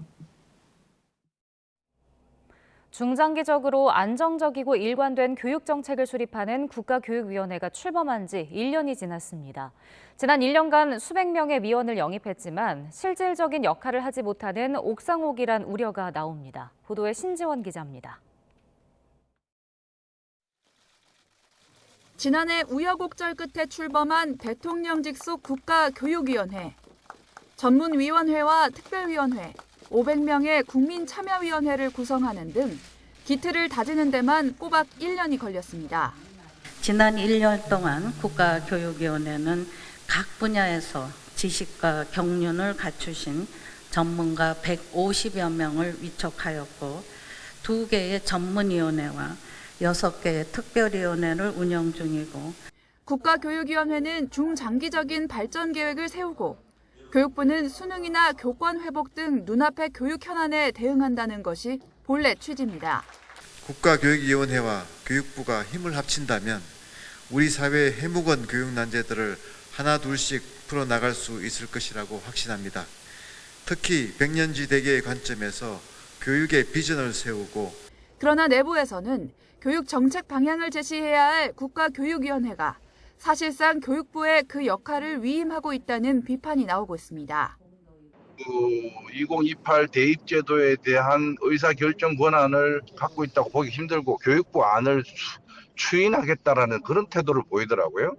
중장기적으로 안정적이고 일관된 교육정책을 수립하는 국가교육위원회가 출범한 지 1년이 지났습니다. 지난 1년간 수백 명의 위원을 영입했지만 실질적인 역할을 하지 못하는 옥상옥이란 우려가 나옵니다. 보도에 신지원 기자입니다. 지난해 우여곡절 끝에 출범한 대통령 직속 국가교육위원회. 전문위원회와 특별위원회, 500명의 국민참여위원회를 구성하는 등 기틀을 다지는 데만 꼬박 1년이 걸렸습니다. 지난 1년 동안 국가교육위원회는 각 분야에서 지식과 경륜을 갖추신 전문가 150여 명을 위촉하였고 2개의 전문위원회와 6개의 특별위원회를 운영 중이고 국가교육위원회는 중장기적인 발전 계획을 세우고 교육부는 수능이나 교권 회복 등 눈앞의 교육 현안에 대응한다는 것이 본래 취지입니다. 국가교육위원회와 교육부가 힘을 합친다면 우리 사회의 해묵은 교육 난제들을 하나 둘씩 풀어나갈 수 있을 것이라고 확신합니다. 특히 백년지 대계의 관점에서 교육의 비전을 세우고 그러나 내부에서는 교육 정책 방향을 제시해야 할 국가교육위원회가 사실상 교육부의 그 역할을 위임하고 있다는 비판이 나오고 있습니다. 2028 대입제도에 대한 의사결정 권한을 갖고 있다고 보기 힘들고 교육부 안을 추인하겠다라는 그런 태도를 보이더라고요.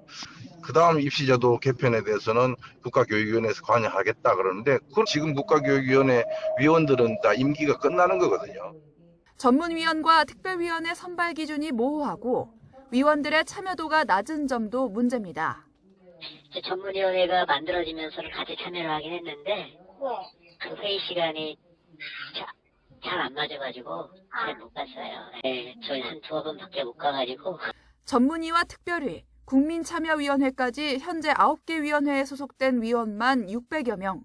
그다음 입시제도 개편에 대해서는 국가교육위원회에서 관여하겠다 그러는데 지금 국가교육위원회 위원들은 다 임기가 끝나는 거거든요. 전문위원과 특별위원회 선발 기준이 모호하고 위원들의 참여도가 낮은 점도 문제입니다. 전문위원회가 만들어지면서는 같이 참여를 하긴 했는데 그 회의 시간이 잘 안 맞아가지고 잘 못 갔어요. 네, 저희 한 2번밖에 못 가가지고. 전문위와 특별위, 국민참여위원회까지 현재 9개 위원회에 소속된 위원만 600여 명.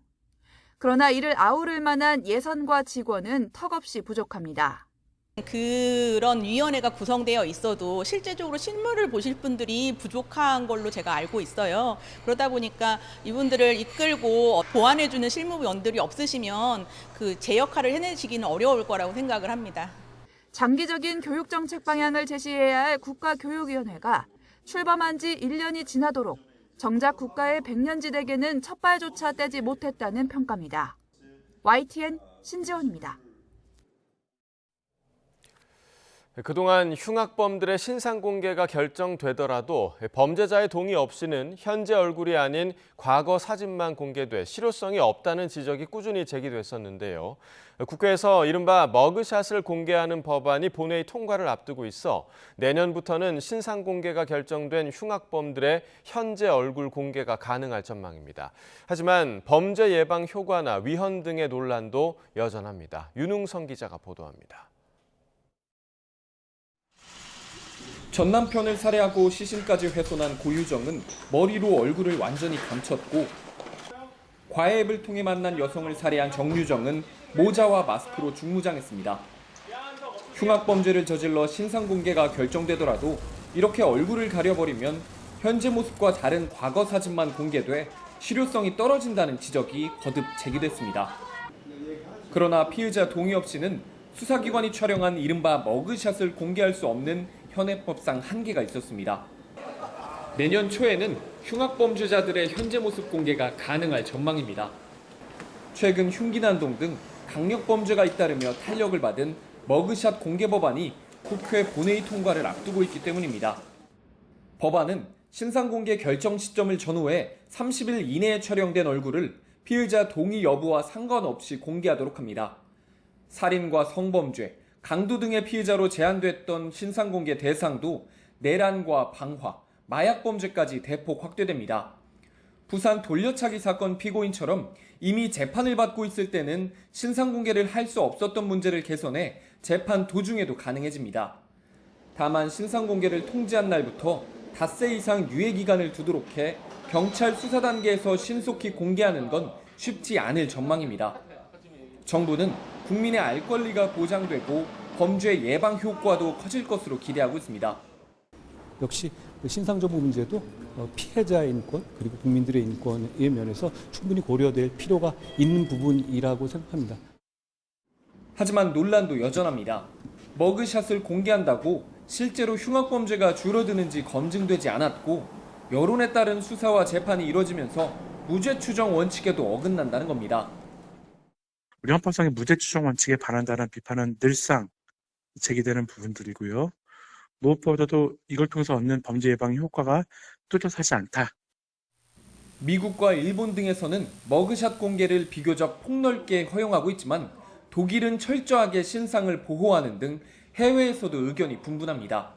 그러나 이를 아우를 만한 예산과 직원은 턱없이 부족합니다. 그런 위원회가 구성되어 있어도 실제적으로 실무를 보실 분들이 부족한 걸로 제가 알고 있어요. 그러다 보니까 이분들을 이끌고 보완해주는 실무위원들이 없으시면 제 역할을 해내시기는 어려울 거라고 생각을 합니다. 장기적인 교육정책 방향을 제시해야 할 국가교육위원회가 출범한 지 1년이 지나도록 정작 국가의 백년지대계는 첫발조차 떼지 못했다는 평가입니다. YTN 신지원입니다. 그동안 흉악범들의 신상 공개가 결정되더라도 범죄자의 동의 없이는 현재 얼굴이 아닌 과거 사진만 공개돼 실효성이 없다는 지적이 꾸준히 제기됐었는데요. 국회에서 이른바 머그샷을 공개하는 법안이 본회의 통과를 앞두고 있어 내년부터는 신상 공개가 결정된 흉악범들의 현재 얼굴 공개가 가능할 전망입니다. 하지만 범죄 예방 효과나 위헌 등의 논란도 여전합니다. 윤웅성 기자가 보도합니다. 전 남편을 살해하고 시신까지 훼손한 고유정은 머리로 얼굴을 완전히 감췄고 과외앱을 통해 만난 여성을 살해한 정유정은 모자와 마스크로 중무장했습니다. 흉악범죄를 저질러 신상 공개가 결정되더라도 이렇게 얼굴을 가려버리면 현재 모습과 다른 과거 사진만 공개돼 실효성이 떨어진다는 지적이 거듭 제기됐습니다. 그러나 피의자 동의 없이는 수사기관이 촬영한 이른바 머그샷을 공개할 수 없는 현행법상 한계가 있었습니다. 내년 초에는 흉악범죄자들의 현재 모습 공개가 가능할 전망입니다. 최근 흉기난동 등 강력범죄가 잇따르며 탄력을 받은 머그샷 공개 법안이 국회 본회의 통과를 앞두고 있기 때문입니다. 법안은 신상 공개 결정 시점을 전후해 30일 이내에 촬영된 얼굴을 피의자 동의 여부와 상관없이 공개하도록 합니다. 살인과 성범죄, 강도 등의 피의자로 제한됐던 신상 공개 대상도 내란과 방화, 마약범죄까지 대폭 확대됩니다. 부산 돌려차기 사건 피고인처럼 이미 재판을 받고 있을 때는 신상 공개를 할 수 없었던 문제를 개선해 재판 도중에도 가능해집니다. 다만 신상 공개를 통지한 날부터 닷새 이상 유예 기간을 두도록 해 경찰 수사 단계에서 신속히 공개하는 건 쉽지 않을 전망입니다. 정부는 국민의 알 권리가 보장되고 범죄 예방 효과도 커질 것으로 기대하고 있습니다. 역시 신상정보 문제도 피해자의 인권 그리고 국민들의 인권의 면에서 충분히 고려될 필요가 있는 부분이라고 생각합니다. 하지만 논란도 여전합니다. 머그샷을 공개한다고 실제로 흉악범죄가 줄어드는지 검증되지 않았고 여론에 따른 수사와 재판이 이뤄지면서 무죄 추정 원칙에도 어긋난다는 겁니다. 우리 헌법상의 무죄 추정 원칙에 반한다는 비판은 늘상 제기되는 부분들이고요. 무엇보다도 이걸 통해서 얻는 범죄 예방 효과가 뚜렷하지 않다. 미국과 일본 등에서는 머그샷 공개를 비교적 폭넓게 허용하고 있지만 독일은 철저하게 신상을 보호하는 등 해외에서도 의견이 분분합니다.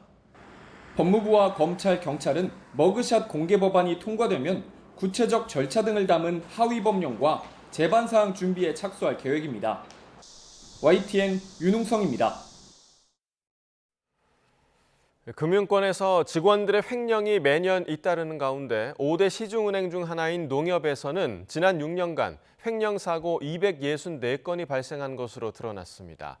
법무부와 검찰, 경찰은 머그샷 공개 법안이 통과되면 구체적 절차 등을 담은 하위 법령과 제반사항 준비에 착수할 계획입니다. YTN 윤웅성입니다. 금융권에서 직원들의 횡령이 매년 잇따르는 가운데 5대 시중은행 중 하나인 농협에서는 지난 6년간 횡령 사고 264건이 발생한 것으로 드러났습니다.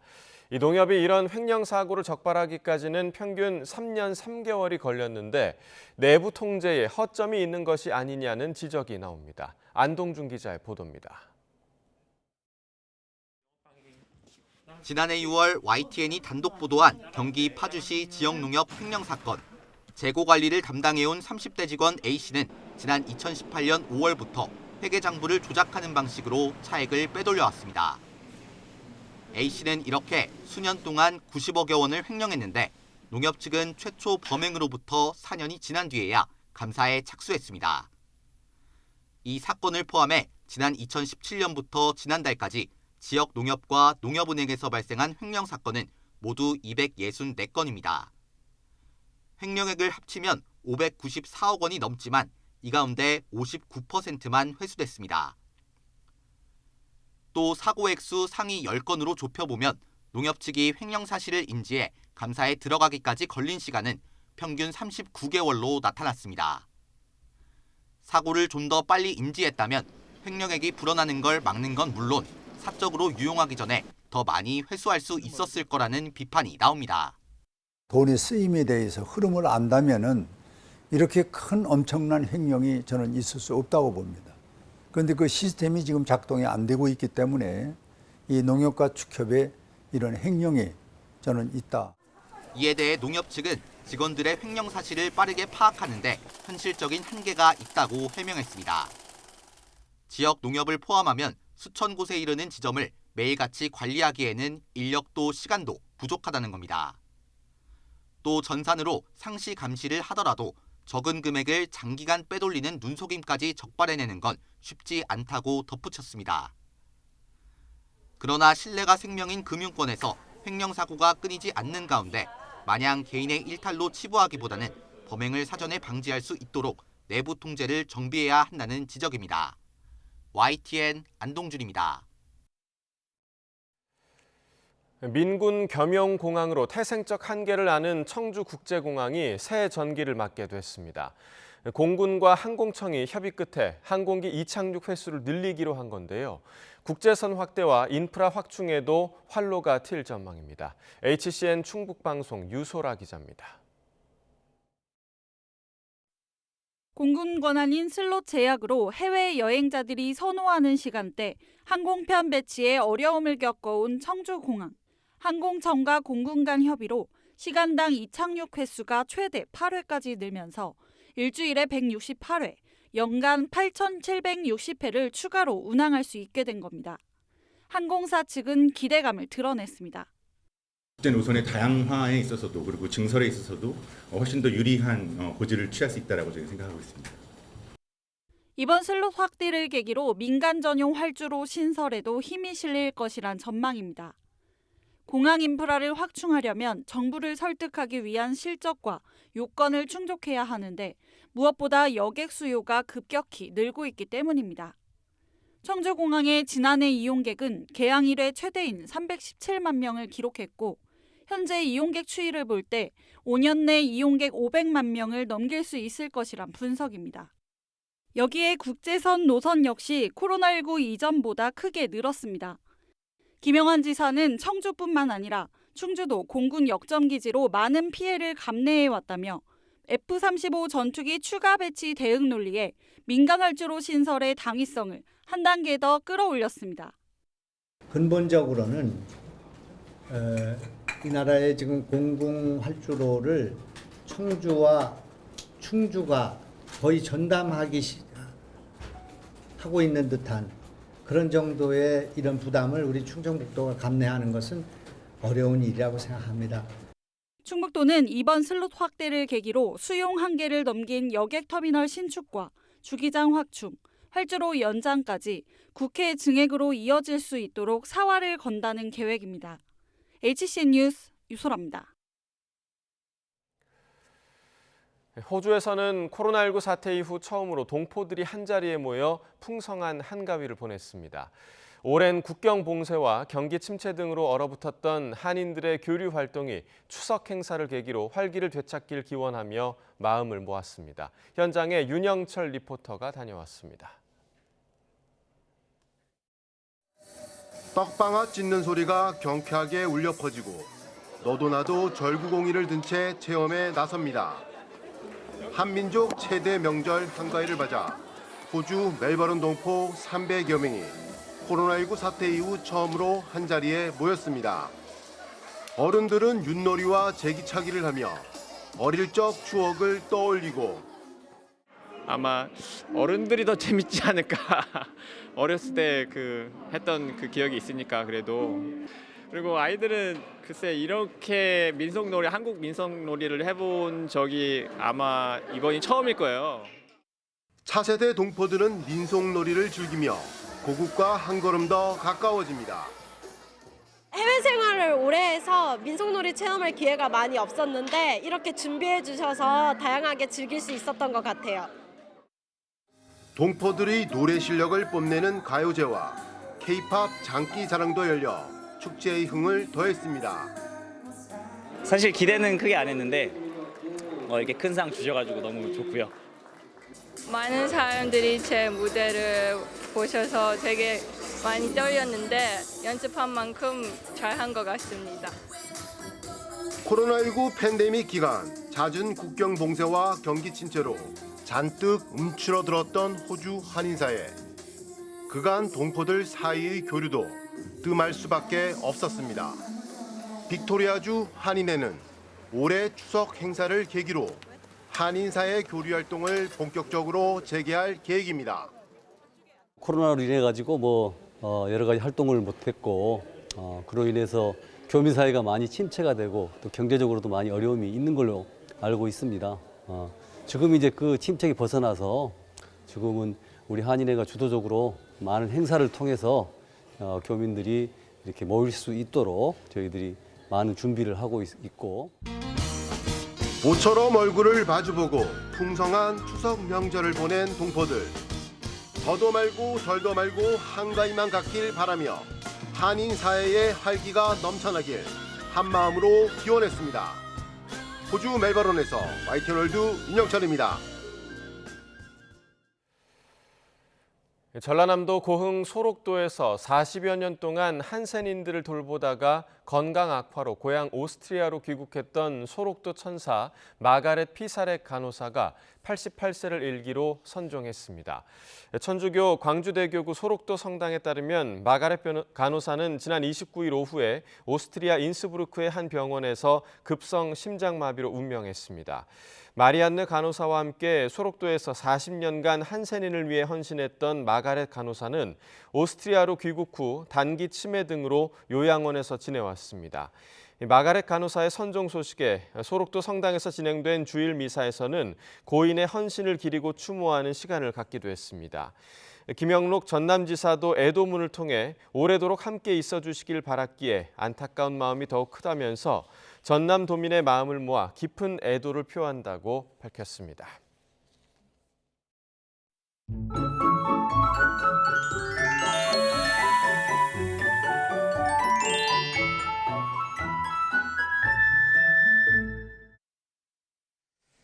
이 농협이 이런 횡령 사고를 적발하기까지는 평균 3년 3개월이 걸렸는데 내부 통제에 허점이 있는 것이 아니냐는 지적이 나옵니다. 안동준 기자의 보도입니다. 지난해 6월 YTN이 단독 보도한 경기 파주시 지역농협 횡령 사건. 재고 관리를 담당해온 30대 직원 A씨는 지난 2018년 5월부터 회계장부를 조작하는 방식으로 차액을 빼돌려왔습니다. A씨는 이렇게 수년 동안 90억여 원을 횡령했는데 농협 측은 최초 범행으로부터 4년이 지난 뒤에야 감사에 착수했습니다. 이 사건을 포함해 지난 2017년부터 지난달까지 지역 농협과 농협은행에서 발생한 횡령 사건은 모두 264건입니다. 횡령액을 합치면 594억 원이 넘지만 이 가운데 59%만 회수됐습니다. 또 사고 액수 상위 10건으로 좁혀보면 농협 측이 횡령 사실을 인지해 감사에 들어가기까지 걸린 시간은 평균 39개월로 나타났습니다. 사고를 좀 더 빨리 인지했다면 횡령액이 불어나는 걸 막는 건 물론 사적으로 유용하기 전에 더 많이 회수할 수 있었을 거라는 비판이 나옵니다. 돈의 쓰임에 대해서 흐름을 안다면은 이렇게 큰 엄청난 횡령이 저는 있을 수 없다고 봅니다. 그런데 그 시스템이 지금 작동이 안 되고 있기 때문에 이 농협과 축협의 이런 횡령이 저는 있다. 이에 대해 농협 측은 직원들의 횡령 사실을 빠르게 파악하는 데 현실적인 한계가 있다고 해명했습니다. 지역 농협을 포함하면 수천 곳에 이르는 지점을 매일같이 관리하기에는 인력도 시간도 부족하다는 겁니다. 또 전산으로 상시 감시를 하더라도 적은 금액을 장기간 빼돌리는 눈속임까지 적발해내는 건 쉽지 않다고 덧붙였습니다. 그러나 신뢰가 생명인 금융권에서 횡령 사고가 끊이지 않는 가운데 마냥 개인의 일탈로 치부하기보다는 범행을 사전에 방지할 수 있도록 내부 통제를 정비해야 한다는 지적입니다. YTN 안동준입니다. 민군 겸용공항으로 태생적 한계를 아는 청주국제공항이 새 전기를 맞게 됐습니다. 공군과 항공청이 협의 끝에 항공기 이착륙 횟수를 늘리기로 한 건데요. 국제선 확대와 인프라 확충에도 활로가 트일 전망입니다. HCN 충북방송 유소라 기자입니다. 공군 권한인 슬롯 제약으로 해외 여행자들이 선호하는 시간대 항공편 배치에 어려움을 겪어온 청주공항. 항공청과 공군 간 협의로 시간당 이착륙 횟수가 최대 8회까지 늘면서 일주일에 168회, 연간 8,760회를 추가로 운항할 수 있게 된 겁니다. 항공사 측은 기대감을 드러냈습니다. 국제 노선의 다양화에 있어서도 그리고 증설에 있어서도 훨씬 더 유리한 고지를 취할 수 있다고 저는 생각하고 있습니다. 이번 슬롯 확대를 계기로 민간 전용 활주로 신설에도 힘이 실릴 것이란 전망입니다. 공항 인프라를 확충하려면 정부를 설득하기 위한 실적과 요건을 충족해야 하는데 무엇보다 여객 수요가 급격히 늘고 있기 때문입니다. 청주공항의 지난해 이용객은 개항 이래 최대인 317만 명을 기록했고 현재 이용객 추이를 볼 때 5년 내 이용객 500만 명을 넘길 수 있을 것이란 분석입니다. 여기에 국제선 노선 역시 코로나19 이전보다 크게 늘었습니다. 김영환 지사는 청주뿐만 아니라 충주도 공군 역점기지로 많은 피해를 감내해왔다며 F-35 전투기 추가 배치 대응 논리에 민간 활주로 신설의 당위성을 한 단계 더 끌어올렸습니다. 근본적으로는 이 나라의 지금 공군 활주로를 청주와 충주가 거의 전담하기 하고 있는 듯한 그런 정도의 이런 부담을 우리 충청북도가 감내하는 것은 어려운 일이라고 생각합니다. 충북도는 이번 슬롯 확대를 계기로 수용 한계를 넘긴 여객터미널 신축과 주기장 확충, 활주로 연장까지 국회 증액으로 이어질 수 있도록 사활을 건다는 계획입니다. HCN 뉴스 유소라입니다. 호주에서는 코로나19 사태 이후 처음으로 동포들이 한자리에 모여 풍성한 한가위를 보냈습니다. 오랜 국경 봉쇄와 경기 침체 등으로 얼어붙었던 한인들의 교류 활동이 추석 행사를 계기로 활기를 되찾길 기원하며 마음을 모았습니다. 현장에 윤영철 리포터가 다녀왔습니다. 떡방아 찢는 소리가 경쾌하게 울려 퍼지고 너도 나도 절구공이를 든 채 체험에 나섭니다. 한민족 최대 명절 한가위를 맞아 호주 멜버른 동포 300여 명이 코로나19 사태 이후 처음으로 한자리에 모였습니다. 어른들은 윷놀이와 제기차기를 하며 어릴 적 추억을 떠올리고 아마 어른들이 더 재밌지 않을까. 어렸을 때 했던 그 기억이 있으니까 그래도. 그리고 아이들은 글쎄 이렇게 민속놀이, 한국 민속놀이를 해본 적이 아마 이번이 처음일 거예요. 차세대 동포들은 민속놀이를 즐기며 고국과 한 걸음 더 가까워집니다. 해외 생활을 오래 해서 민속놀이 체험할 기회가 많이 없었는데 이렇게 준비해 주셔서 다양하게 즐길 수 있었던 것 같아요. 동포들이 노래 실력을 뽐내는 가요제와 K-팝 장기 자랑도 열려 축제의 흥을 더했습니다. 사실 기대는 크게 안 했는데 이렇게 큰 상 주셔가지고 너무 좋고요. 많은 사람들이 제 무대를 보셔서 되게 많이 떨렸는데 연습한 만큼 잘한 것 같습니다. 코로나19 팬데믹 기간 잦은 국경 봉쇄와 경기 침체로 잔뜩 움츠러들었던 호주 한인사회. 그간 동포들 사이의 교류도 뜸할 수밖에 없었습니다. 빅토리아주 한인회는 올해 추석 행사를 계기로 한인사회 교류 활동을 본격적으로 재개할 계획입니다. 코로나로 인해 가지고 여러 가지 활동을 못했고 그로 인해서 교민 사회가 많이 침체가 되고 또 경제적으로도 많이 어려움이 있는 걸로 알고 있습니다. 지금 이제 그 침체기 벗어나서 지금은 우리 한인회가 주도적으로 많은 행사를 통해서 교민들이 이렇게 모일 수 있도록 저희들이 많은 준비를 하고 있고. 모처럼 얼굴을 마주보고 풍성한 추석 명절을 보낸 동포들. 더도 말고 덜도 말고 한가위만 갖길 바라며 한인 사회의 활기가 넘쳐나길 한마음으로 기원했습니다. 호주 멜버른에서 YTN월드 윤영철입니다. 전라남도 고흥 소록도에서 40여 년 동안 한센인들을 돌보다가 건강 악화로 고향 오스트리아로 귀국했던 소록도 천사 마가렛 피사렉 간호사가 88세를 일기로 선종했습니다. 천주교 광주대교구 소록도 성당에 따르면 마가렛 간호사는 지난 29일 오후에 오스트리아 인스부르크의 한 병원에서 급성 심장마비로 운명했습니다. 마리안느 간호사와 함께 소록도에서 40년간 한센인을 위해 헌신했던 마가렛 간호사는 오스트리아로 귀국 후 단기 치매 등으로 요양원에서 지내왔습니다. 마가렛 간호사의 선종 소식에 소록도 성당에서 진행된 주일 미사에서는 고인의 헌신을 기리고 추모하는 시간을 갖기도 했습니다. 김영록 전남지사도 애도문을 통해 오래도록 함께 있어 주시길 바랐기에 안타까운 마음이 더욱 크다면서 전남도민의 마음을 모아 깊은 애도를 표한다고 밝혔습니다.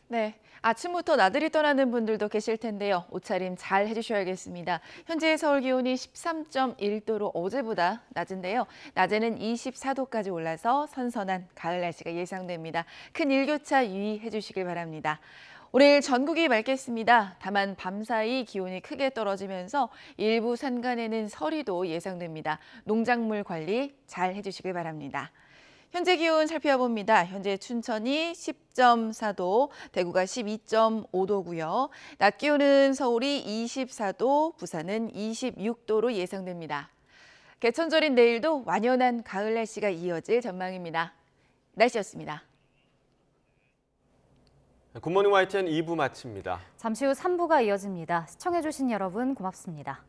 네, 아침부터 나들이 떠나는 분들도 계실 텐데요. 옷차림 잘 해주셔야겠습니다. 현재 서울 기온이 13.1도로 어제보다 낮은데요. 낮에는 24도까지 올라서 선선한 가을 날씨가 예상됩니다. 큰 일교차 유의해 주시길 바랍니다. 오늘 전국이 맑겠습니다. 다만 밤사이 기온이 크게 떨어지면서 일부 산간에는 서리도 예상됩니다. 농작물 관리 잘 해주시길 바랍니다. 현재 기온 살펴봅니다. 현재 춘천이 10.4도, 대구가 12.5도고요. 낮 기온은 서울이 24도, 부산은 26도로 예상됩니다. 개천절인 내일도 완연한 가을 날씨가 이어질 전망입니다. 날씨였습니다. 굿모닝 YTN 2부 마칩니다. 잠시 후 3부가 이어집니다. 시청해주신 여러분 고맙습니다.